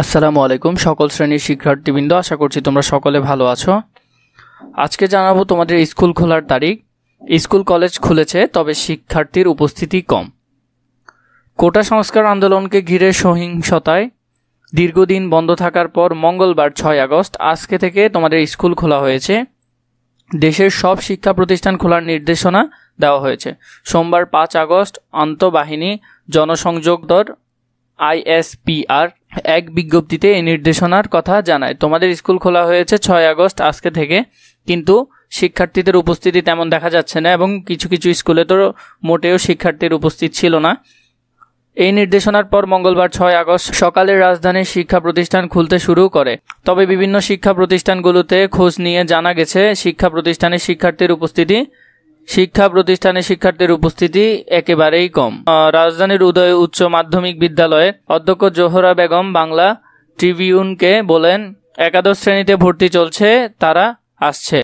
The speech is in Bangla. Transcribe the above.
আসসালামু আলাইকুম সকল শ্রেণীর শিক্ষার্থীবৃন্দ, আশা করছি তোমরা সকলে ভালো আছো। আজকে জানাবো তোমাদের স্কুল খোলার তারিখ। স্কুল কলেজ খুলেছে, তবে শিক্ষার্থীর উপস্থিতি কম। কোটা সংস্কার আন্দোলনকে ঘিরে সহিংসতায় দীর্ঘদিন বন্ধ থাকার পর মঙ্গলবার 6 আগস্ট আজকে থেকে তোমাদের স্কুল খোলা হয়েছে। দেশের সব শিক্ষা প্রতিষ্ঠান খোলার নির্দেশনা দেওয়া হয়েছে। সোমবার 5 আগস্ট আন্তঃবাহিনী জনসংযোগ দল ISPR এক বিজ্ঞপ্তিতে এই নির্দেশনার কথা জানায়। তোমাদের স্কুল খোলা হয়েছে 6 আগস্ট আজকে থেকে, কিন্তু শিক্ষার্থীদের উপস্থিতি তেমন দেখা যাচ্ছে না এবং কিছু কিছু স্কুলে তো মোটেও শিক্ষার্থীর উপস্থিত ছিল না। এই নির্দেশনার পর মঙ্গলবার 6 আগস্ট সকালে রাজধানীর শিক্ষা প্রতিষ্ঠান খুলতে শুরু করে। তবে বিভিন্ন শিক্ষা প্রতিষ্ঠানগুলোতে খোঁজ নিয়ে জানা গেছে শিক্ষা প্রতিষ্ঠানে শিক্ষার্থীর উপস্থিতি একেবারেই কম। রাজধানীর উদয় উচ্চ মাধ্যমিক বিদ্যালয়ের অধ্যক্ষ জোহরা বেগম বাংলা ট্রিবিউনকে বলেন, একাদশ শ্রেণীতে ভর্তি চলছে, তারা আসছে।